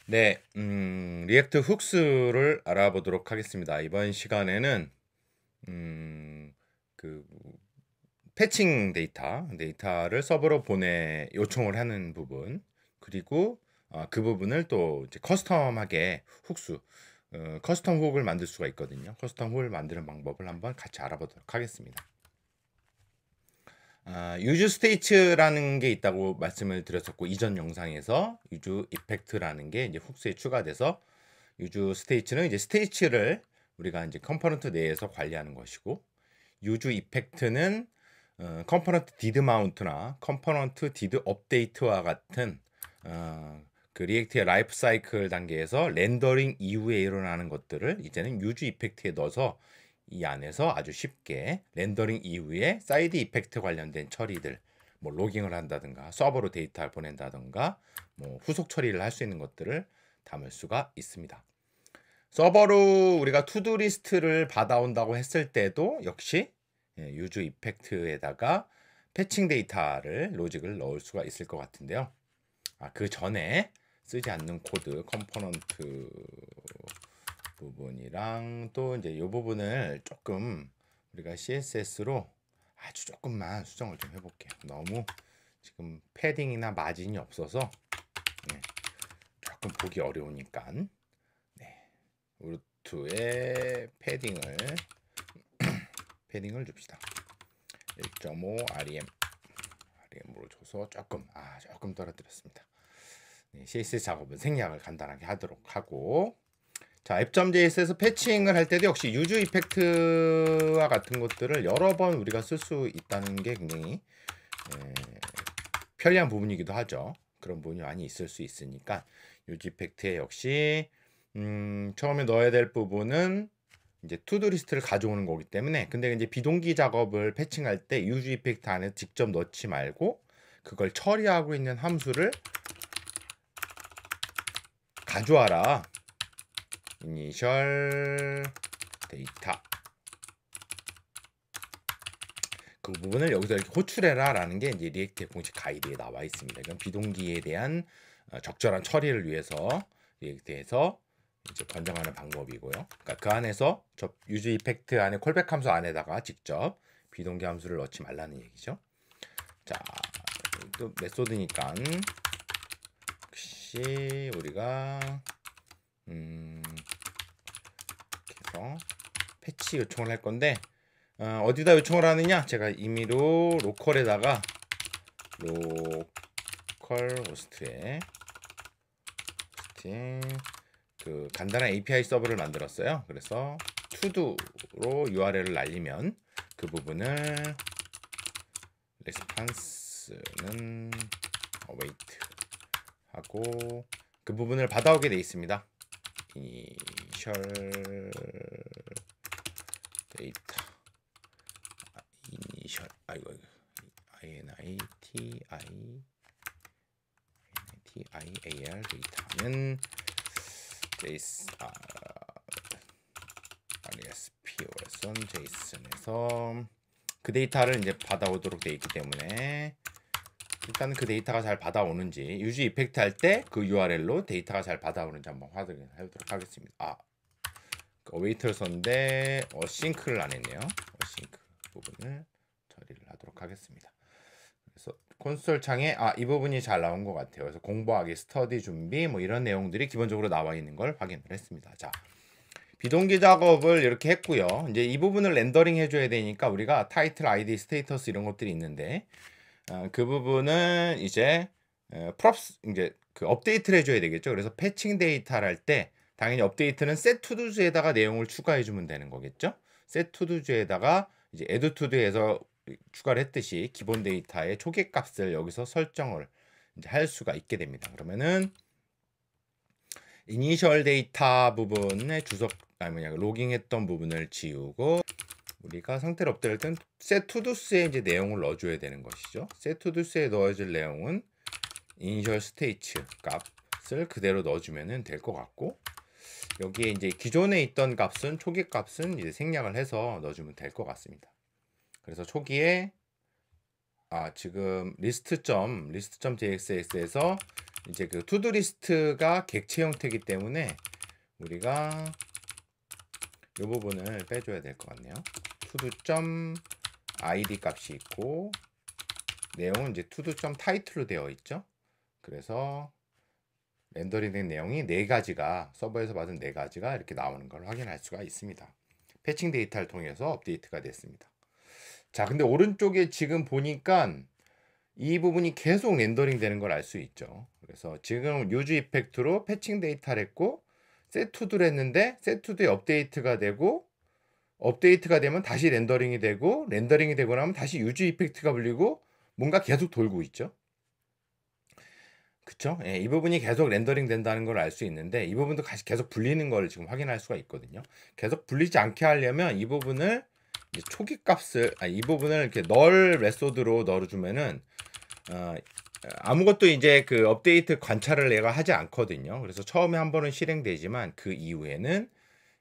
네, 리액트 훅스를 알아보도록 하겠습니다. 이번 시간에는 그 패칭 데이터를 서버로 보내 요청을 하는 부분, 그리고 그 부분을 또 이제 커스텀하게 커스텀 훅을 만들 수가 있거든요. 커스텀 훅을 만드는 방법을 한번 같이 알아보도록 하겠습니다. 유즈 스테이츠라는 게 있다고 말씀을 드렸었고, 이전 영상에서 유즈 이펙트라는 게 이제 훅스에 추가돼서, 유즈 스테이츠는 이제 스테이츠를 우리가 이제 컴포넌트 내에서 관리하는 것이고, 유즈 이펙트는 컴포넌트 디드 마운트나 컴포넌트 디드 업데이트와 같은 그 리액트의 라이프 사이클 단계에서 렌더링 이후에 일어나는 것들을 이제는 유즈 이펙트에 넣어서 이 안에서 아주 쉽게 렌더링 이후에 사이드 이펙트 관련된 처리들, 뭐 로깅을 한다든가 서버로 데이터를 보낸다든가 뭐 후속 처리를 할 수 있는 것들을 담을 수가 있습니다. 서버로 우리가 투두 리스트를 받아온다고 했을 때도 역시 유즈 이펙트에다가 패칭 데이터를 로직을 넣을 수가 있을 것 같은데요. 그 전에 쓰지 않는 코드 컴포넌트 부분이랑 또 이제 이 부분을 조금 우리가 CSS로 아주 조금만 수정을 좀 해볼게요. 너무 지금 패딩이나 마진이 없어서 조금 보기 어려우니까 루트에 패딩을 줍시다. 1.5 REM으로 줘서 조금 떨어뜨렸습니다. CSS 작업은 생략을 간단하게 하도록 하고, 자, app.js에서 패칭을 할 때도 역시 유즈 이펙트와 같은 것들을 여러 번 우리가 쓸 수 있다는 게 굉장히 편리한 부분이기도 하죠. 그런 부분이 많이 있을 수 있으니까 유즈 이펙트에 역시 처음에 넣어야 될 부분은 이제 투두 리스트를 가져오는 거기 때문에, 근데 이제 비동기 작업을 패칭할 때 유즈 이펙트 안에 직접 넣지 말고 그걸 처리하고 있는 함수를 가져와라. 이니셜 데이터, 그 부분을 여기서 이렇게 호출해라 라는 게 이제 리액트의 공식 가이드에 나와 있습니다. 이건 비동기에 대한 적절한 처리를 위해서 리액트에서 이제 권장하는 방법이고요. 그러니까 그 안에서 유즈 이펙트 안에 콜백 함수 안에다가 직접 비동기 함수를 넣지 말라는 얘기죠. 자, 또 메소드니까 혹시 우리가 그래서 패치 요청을 할 건데 어디다 요청을 하느냐? 제가 임의로 로컬에다가 로컬 호스트에 그 간단한 API 서버를 만들었어요. 그래서 to도로 URL을 날리면 그 부분을 response는 await 하고 그 부분을 받아오게 돼 있습니다. initial data initial INITIAL 데이터는 JSON에서 그 데이터를 이제 받아오도록 되어 있기 때문에 일단 그 데이터가 잘 받아오는지, 유즈 이펙트 할 때 그 URL로 데이터가 잘 받아오는지 한번 확인해 보도록 하겠습니다. 어웨이트를 썼는데 어싱크를 안 했네요. 어싱크 부분을 처리를 하도록 하겠습니다. 그래서 콘솔 창에 이 부분이 잘 나온 것 같아요. 그래서 공부하기, 스터디 준비 뭐 이런 내용들이 기본적으로 나와 있는 걸 확인을 했습니다. 자, 비동기 작업을 이렇게 했고요. 이제 이 부분을 렌더링 해줘야 되니까 우리가 타이틀, 아이디, 스테이터스 이런 것들이 있는데 그 부분은 이제 프롭스 이제 그 업데이트를 해줘야 되겠죠. 그래서 패칭 데이터를 할 때 당연히 업데이트는 set to do에다가 내용을 추가해주면 되는 거겠죠. set to do에다가 이제 add to do에서 추가를 했듯이 기본 데이터의 초계 값을 여기서 설정을 이제 할 수가 있게 됩니다. 그러면은 이니셜 데이터 부분의 로깅했던 부분을 지우고 우리가 상태를 업데이트할 때는 set to do에 이제 내용을 넣어줘야 되는 것이죠. set to do에 넣어줄 내용은 initial stage 값을 그대로 넣어주면 될 것 같고, 여기에 이제 기존에 있던 값은 초기 값은 이제 생략을 해서 넣어주면 될 것 같습니다. 그래서 초기에 지금 list.jxx에서 이제 그 투두 리스트가 객체 형태이기 때문에 우리가 이 부분을 빼줘야 될 것 같네요. 투두.id 값이 있고 내용은 이제 투두.title로 되어 있죠. 그래서 렌더링된 내용이 4가지가 서버에서 받은 4가지가 이렇게 나오는 걸 확인할 수가 있습니다. 패칭 데이터를 통해서 업데이트가 됐습니다. 자, 근데 오른쪽에 지금 보니까 이 부분이 계속 렌더링 되는 걸 알 수 있죠. 그래서 지금 유즈 이펙트로 패칭 데이터를 했고 셋투두를 했는데 셋투두에 업데이트가 되고 업데이트가 되면 다시 렌더링이 되고 렌더링이 되고 나면 다시 유즈 이펙트가 불리고 뭔가 계속 돌고 있죠. 그쵸? 예, 이 부분이 계속 렌더링 된다는 걸 알 수 있는데 이 부분도 계속 불리는 걸 지금 확인할 수가 있거든요. 계속 불리지 않게 하려면 이 부분을 초기 값을 이 부분을 이렇게 널 메소드로 넣어주면은 아무것도 이제 그 업데이트 관찰을 내가 하지 않거든요. 그래서 처음에 한 번은 실행되지만 그 이후에는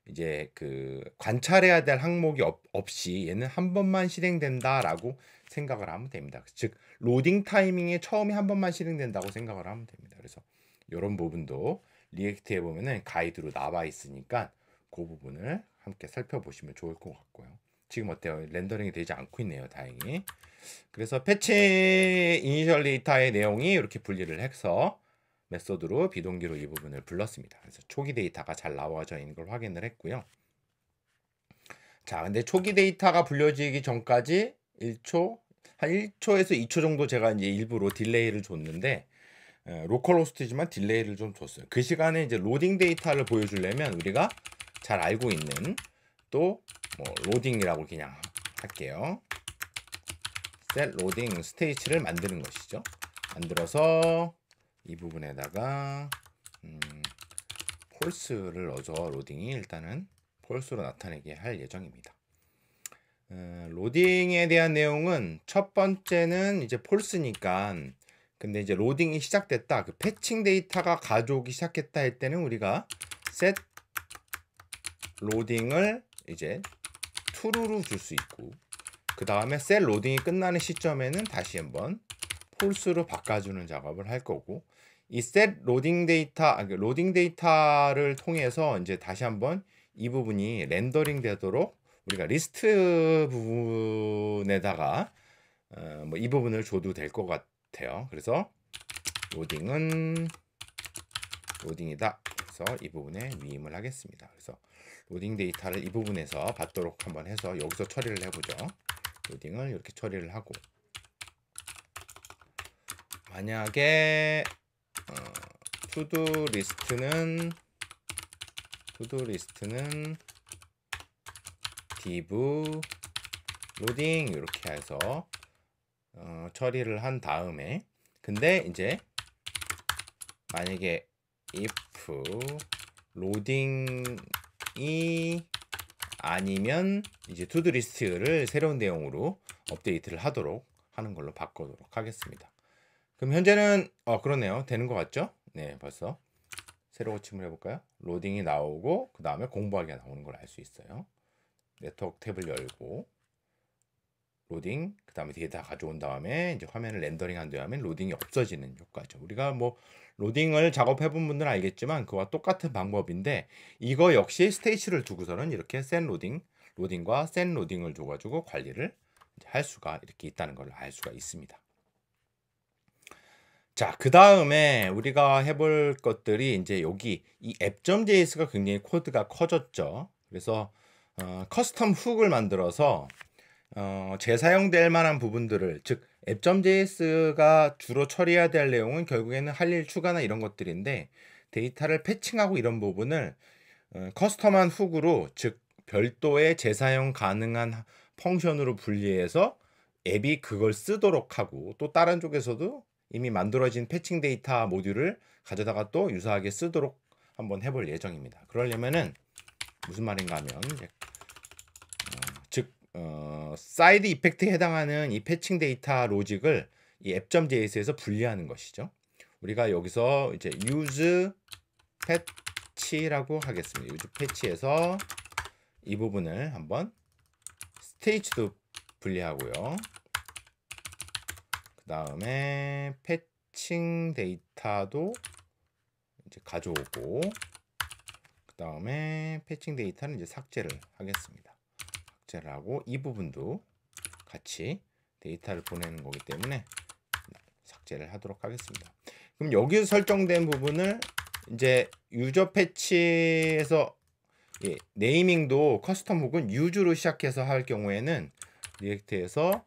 이제 그 관찰해야 될 항목이 없이 얘는 한 번만 실행된다라고 생각을 하면 됩니다. 즉 로딩 타이밍에 처음에 한 번만 실행된다고 생각을 하면 됩니다. 그래서 이런 부분도 리액트에 보면은 가이드로 나와 있으니까 그 부분을 함께 살펴보시면 좋을 것 같고요. 지금 어때요? 렌더링이 되지 않고 있네요. 다행히. 그래서 패치 이니셜 데이터의 내용이 이렇게 분리를 해서 메소드로 비동기로 이 부분을 불렀습니다. 그래서 초기 데이터가 잘 나와져 있는 걸 확인을 했고요. 자, 근데 초기 데이터가 불려지기 전까지 1초, 한 1초에서 2초 정도 제가 이제 일부러 딜레이를 줬는데 로컬 호스트지만 딜레이를 좀 줬어요. 그 시간에 이제 로딩 데이터를 보여주려면 우리가 잘 알고 있는 또 뭐 로딩이라고 그냥 할게요. 셋 로딩 스테이지를 만드는 것이죠. 만들어서 이 부분에다가 폴스를 넣어서 로딩이 일단은 폴스로 나타내게 할 예정입니다. 로딩에 대한 내용은 첫 번째는 이제 폴스니까 근데 이제 로딩이 시작됐다. 그 패칭 데이터가 가져오기 시작했다 할 때는 우리가 set 로딩을 이제 true로 줄 수 있고 그 다음에 set 로딩이 끝나는 시점에는 다시 한번 false로 바꿔주는 작업을 할 거고 이 set 로딩 데이터, 로딩 데이터를 통해서 이제 다시 한번 이 부분이 렌더링 되도록 우리가 리스트 부분에다가 뭐 이 부분을 줘도 될 것 같아요. 그래서 로딩은 로딩이다. 그래서 이 부분에 위임을 하겠습니다. 그래서 로딩 데이터를 이 부분에서 받도록 한번 해서 여기서 처리를 해보죠. 로딩을 이렇게 처리를 하고 만약에 투두 리스트는 div 로딩 이렇게 해서 처리를 한 다음에 근데 이제 만약에 if 로딩이 아니면 이제 투두 리스트를 새로운 내용으로 업데이트를 하도록 하는 걸로 바꾸도록 하겠습니다. 그럼 현재는 그러네요. 되는 것 같죠? 네, 벌써 새로 고침을 해볼까요? 로딩이 나오고 그 다음에 공부하기가 나오는 걸 알 수 있어요. 네트워크 탭을 열고 로딩 그 다음에 데이터 가져온 다음에 이제 화면을 렌더링한 다음에 로딩이 없어지는 효과죠. 우리가 뭐 로딩을 작업해 본 분들은 알겠지만 그와 똑같은 방법인데 이거 역시 스테이지를 두고서는 이렇게 set 로딩과 set 로딩을 줘가지고 관리를 할 수가 이렇게 있다는 걸 알 수가 있습니다. 자, 그 다음에 우리가 해볼 것들이 이제 여기 이 app.js가 굉장히 코드가 커졌죠. 그래서 커스텀 훅을 만들어서 재사용될 만한 부분들을 즉 app.js가 주로 처리해야 될 내용은 결국에는 할 일 추가나 이런 것들인데 데이터를 패칭하고 이런 부분을 커스텀한 훅으로 즉 별도의 재사용 가능한 펑션으로 분리해서 앱이 그걸 쓰도록 하고 또 다른 쪽에서도 이미 만들어진 패칭 데이터 모듈을 가져다가 또 유사하게 쓰도록 한번 해볼 예정입니다. 그러려면은 무슨 말인가 하면 즉 사이드 이펙트에 해당하는 이 패칭 데이터 로직을 이 app.js에서 분리하는 것이죠. 우리가 여기서 이제 use patch라고 하겠습니다. use patch에서 이 부분을 한번 스테이지도 분리하고요. 그 다음에 패칭 데이터도 이제 가져오고, 그 다음에 패칭 데이터는 이제 삭제를 하겠습니다. 삭제를 하고 이 부분도 같이 데이터를 보내는 거기 때문에 삭제를 하도록 하겠습니다. 그럼 여기서 설정된 부분을 이제 유저 패치에서 네이밍도 커스텀 혹은 유즈로 시작해서 할 경우에는 리액트에서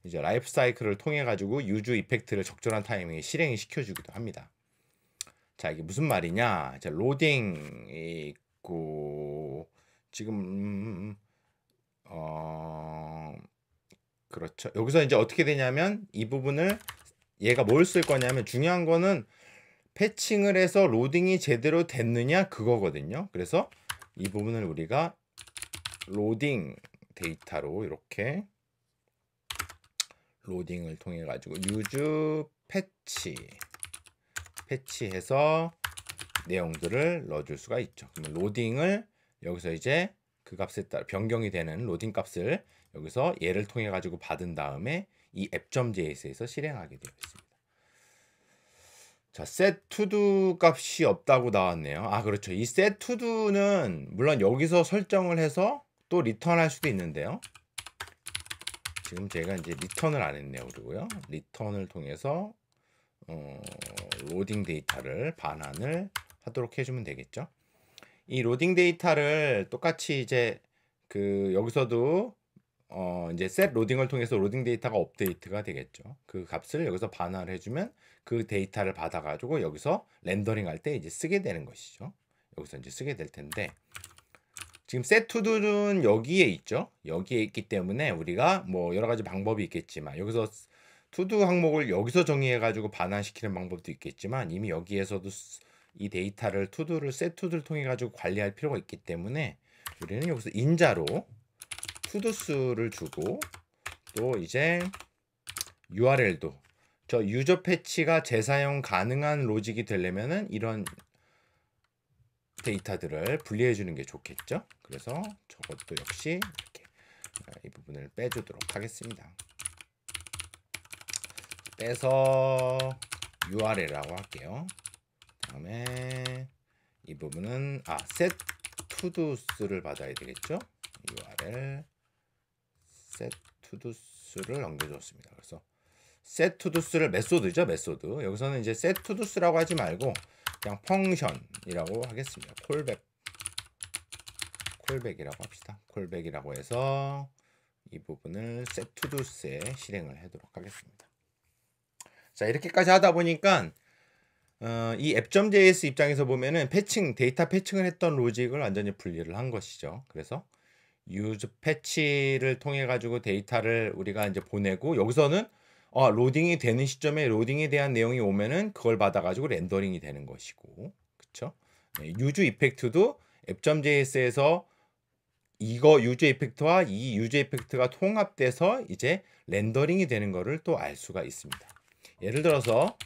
이제 라이프 사이클을 통해 가지고 유즈 이펙트를 적절한 타이밍에 실행이 시켜주기도 합니다. 자, 이게 무슨 말이냐? 자, 로딩 있고 지금 그렇죠. 여기서 이제 어떻게 되냐면 이 부분을 얘가 뭘 쓸 거냐면 중요한 거는 패칭을 해서 로딩이 제대로 됐느냐 그거거든요. 그래서 이 부분을 우리가 로딩 데이터로 이렇게 로딩을 통해 가지고 유즈 패치해서 내용들을 넣어줄 수가 있죠. 그러면 로딩을 여기서 이제 그 값에 따라 변경이 되는 로딩 값을 여기서 얘를 통해 가지고 받은 다음에 이 app.js에서 실행하게 되어 있습니다. 자, setTodo 값이 없다고 나왔네요. 아, 그렇죠. 이 setTodo는 물론 여기서 설정을 해서 또 리턴할 수도 있는데요. 지금 제가 이제 리턴을 안 했네요. 그리고요. 리턴을 통해서 로딩 데이터를 반환을 하도록 해주면 되겠죠. 이 로딩 데이터를 똑같이 이제 그 여기서도 이제 set 로딩을 통해서 로딩 데이터가 업데이트가 되겠죠. 그 값을 여기서 반환을 해주면 그 데이터를 받아가지고 여기서 렌더링 할 때 이제 쓰게 되는 것이죠. 여기서 이제 쓰게 될 텐데 지금 setTo도는 여기에 있죠. 여기에 있기 때문에 우리가 뭐 여러 가지 방법이 있겠지만 여기서 투두 항목을 여기서 정의해가지고 반환시키는 방법도 있겠지만 이미 여기에서도 이 데이터를 투두를 setTo도를 통해 가지고 관리할 필요가 있기 때문에 우리는 여기서 인자로 투두수를 주고 또 이제 URL도 저 유저 패치가 재사용 가능한 로직이 되려면은 이런 데이터들을 분리해 주는 게 좋겠죠. 그래서 저것도 역시 이렇게 이 부분을 빼주도록 하겠습니다. 빼서 URL이라고 할게요. 그다음에 이 부분은 set to도스를 받아야 되겠죠. URL set to도스를 넘겨줬습니다. 그래서 set to도스를 메소드죠. 메소드 여기서는 이제 set to도스라고 하지 말고 그냥 펑션이라고 하겠습니다. 콜백이라고 합시다. 콜백이라고 해서 이 부분을 setToDo에 실행을 하도록 하겠습니다. 자, 이렇게까지 하다 보니까 이 app.js 입장에서 보면은 데이터 패칭을 했던 로직을 완전히 분리를 한 것이죠. 그래서 use 패치를 통해 가지고 데이터를 우리가 이제 보내고 여기서는 로딩이 되는 시점에 로딩에 대한 내용이 오면은 그걸 받아가지고 렌더링이 되는 것이고, 그쵸? 유즈 이펙트도 app.js에서 이거 유즈 이펙트와 이 유즈 이펙트가 통합돼서 이제 렌더링이 되는 거를 또 알 수가 있습니다. 예를 들어서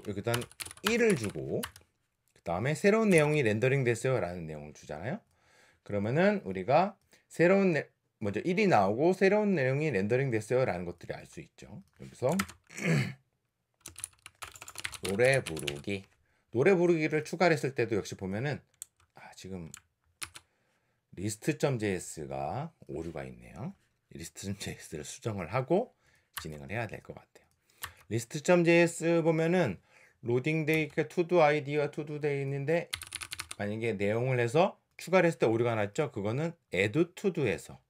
일단 1을 주고 그 다음에 새로운 내용이 렌더링 됐어요 라는 내용을 주잖아요. 그러면은 우리가 먼저 1이 나오고 새로운 내용이 렌더링 됐어요 라는 것들이 알 수 있죠. 여기서 노래 부르기를 추가를 했을 때도 역시 보면은 지금 list.js가 오류가 있네요. list.js를 수정을 하고 진행을 해야 될 것 같아요. list.js 보면은 로딩 데이가 to-do id가 to-do 돼 있는데 만약에 내용을 해서 추가를 했을 때 오류가 났죠. 그거는 add to-do에서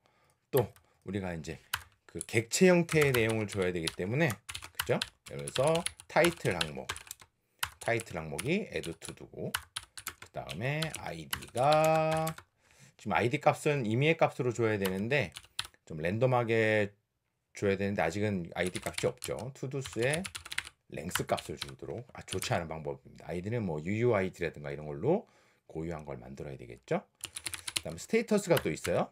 또 우리가 이제 그 객체 형태의 내용을 줘야 되기 때문에 그죠? 그래서 타이틀 항목이 add to-do고 그 다음에 id가 지금 id 값은 임의의 값으로 줘야 되는데 좀 랜덤하게 줘야 되는데 아직은 id 값이 없죠. to도스에 랭스 값을 주도록 좋지 않은 방법입니다. id는 뭐 UUID라든가 이런 걸로 고유한 걸 만들어야 되겠죠. 그 다음에 스테이터스가 또 있어요.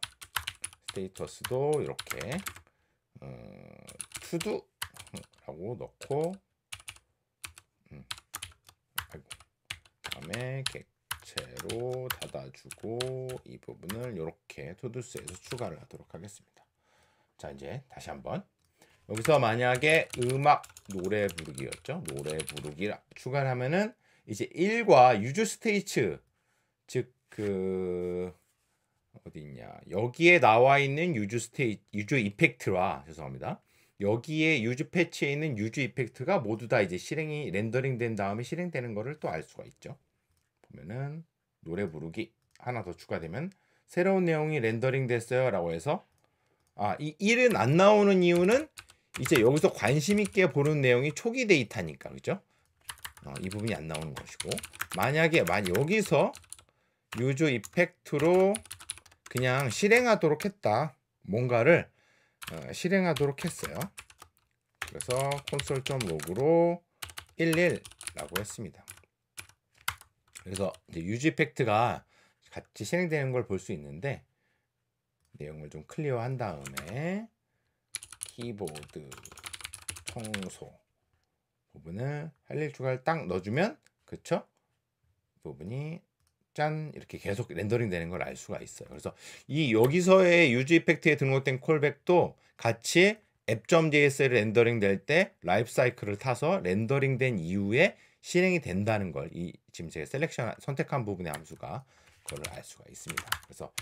스테이터스도 이렇게 to도라고 넣고 그다음에 객체로 닫아주고 이 부분을 이렇게 to도스에서 추가를 하도록 하겠습니다. 자, 이제 다시 한번 여기서 만약에 음악 노래 부르기였죠. 노래 부르기 추가를 하면은 이제 1과 유즈 스테이츠, 즉 그 어디 있냐, 여기에 나와 있는 유즈 이펙트와, 죄송합니다, 여기에 유즈 패치에 있는 유즈 이펙트가 모두 다 이제 실행이 렌더링 된 다음에 실행되는 거를 또 알 수가 있죠. 보면은 노래 부르기 하나 더 추가되면 새로운 내용이 렌더링 됐어요 라고 해서, 이 1은 안 나오는 이유는 이제 여기서 관심 있게 보는 내용이 초기 데이터니까, 그죠? 이 부분이 안 나오는 것이고, 만약에 여기서 유즈 이펙트로 그냥 실행하도록 했다, 뭔가를 실행하도록 했어요. 그래서 console.log로 11라고 했습니다. 그래서 이제 유즈 이펙트가 같이 실행되는 걸 볼 수 있는데, 내용을 좀 클리어한 다음에 키보드 청소 부분을 할 일 추가를 딱 넣어주면, 그쵸? 부분이 짠 이렇게 계속 렌더링 되는 걸 알 수가 있어요. 그래서 이 여기서의 유즈 이펙트에 등록된 콜백도 같이 app.js를 렌더링 될 때 라이프 사이클을 타서 렌더링 된 이후에 실행이 된다는 걸, 이 지금 제가 셀렉션 선택한 부분의 함수가 그걸 알 수가 있습니다. 그래서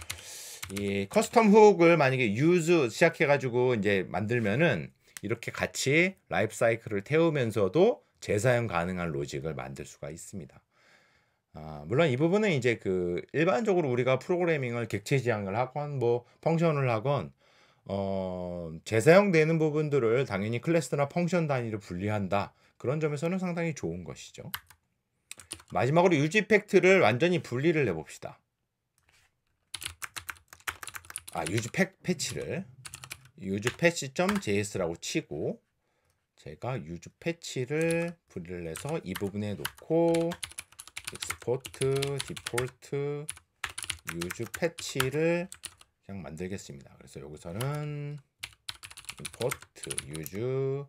이 커스텀 훅을 만약에 use 시작해 가지고 이제 만들면은 이렇게 같이 라이프 사이클을 태우면서도 재사용 가능한 로직을 만들 수가 있습니다. 물론 이 부분은 이제 그 일반적으로 우리가 프로그래밍을 객체 지향을 하건 뭐 펑션을 하건 재사용되는 부분들을 당연히 클래스나 펑션 단위로 분리한다, 그런 점에서는 상당히 좋은 것이죠. 마지막으로 유즈 이펙트를 완전히 분리를 해봅시다. 유즈 패치를 유즈 패치.js라고 치고, 제가 유즈 패치를 분리를 해서 이 부분에 놓고 익스포트 디폴트 유즈 패치를 그냥 만들겠습니다. 그래서 여기서는 임포트 유즈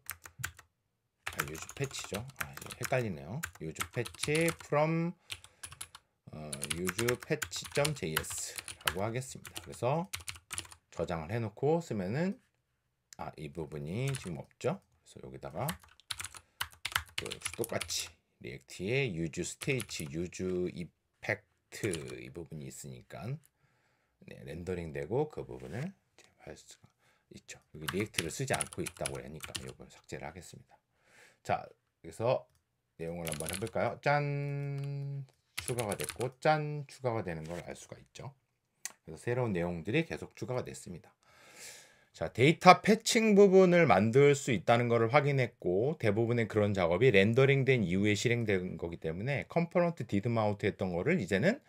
패치죠. 헷갈리네요. 유즈 패치 from 유즈 패치.js라고 하겠습니다. 그래서 저장을 해놓고 쓰면은 이 부분이 지금 없죠. 그래서 여기다가 똑같이 리액트에 유즈 스테이지, 유즈 이펙트 이 부분이 있으니까 렌더링 되고 그 부분을 할 수가 있죠. 여기 리액트를 쓰지 않고 있다고 하니까 이걸 삭제를 하겠습니다. 자, 그래서 내용을 한번 해볼까요? 짠, 추가가 됐고, 짠, 추가가 되는 걸 알 수가 있죠. 그래서 새로운 내용들이 계속 추가가 됐습니다. 자, 데이터 패칭 부분을 만들 수 있다는 것을 확인했고, 대부분의 그런 작업이 렌더링 된 이후에 실행된 거기 때문에 컴포넌트 디드 마운트 했던 거를 이제는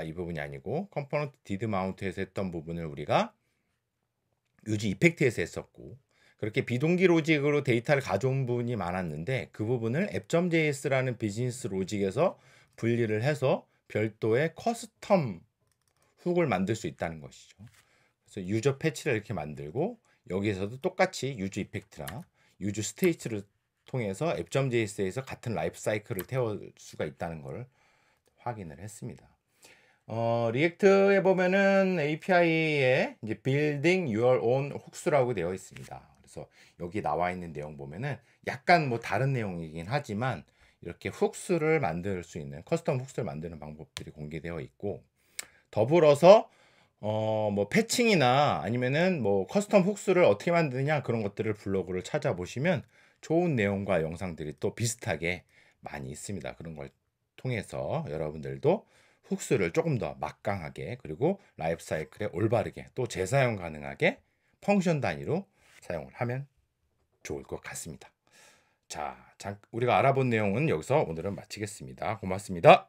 이 부분이 아니고 컴포넌트 디드 마운트에서 했던 부분을 우리가 유즈 이펙트에서 했었고, 그렇게 비동기 로직으로 데이터를 가져온 부분이 많았는데 그 부분을 app.js라는 비즈니스 로직에서 분리를 해서 별도의 커스텀 훅을 만들 수 있다는 것이죠. 그래서 유저 패치를 이렇게 만들고, 여기에서도 똑같이 유즈 이펙트나 유즈 스테이트를 통해서 app.js에서 같은 라이프 사이클을 태울 수가 있다는 걸 확인을 했습니다. 리액트에 보면은 API에 이제 building your own hooks라고 되어 있습니다. 그래서 여기 나와 있는 내용 보면은 약간 뭐 다른 내용이긴 하지만 이렇게 훅스를 만들 수 있는 커스텀 훅스를 만드는 방법들이 공개되어 있고, 더불어서 뭐 패칭이나 아니면은 뭐 커스텀 훅스를 어떻게 만드느냐, 그런 것들을 블로그를 찾아보시면 좋은 내용과 영상들이 또 비슷하게 많이 있습니다. 그런 걸 통해서 여러분들도 훅스를 조금 더 막강하게, 그리고 라이프 사이클에 올바르게 또 재사용 가능하게 펑션 단위로 사용을 하면 좋을 것 같습니다. 자, 우리가 알아본 내용은 여기서 오늘은 마치겠습니다. 고맙습니다.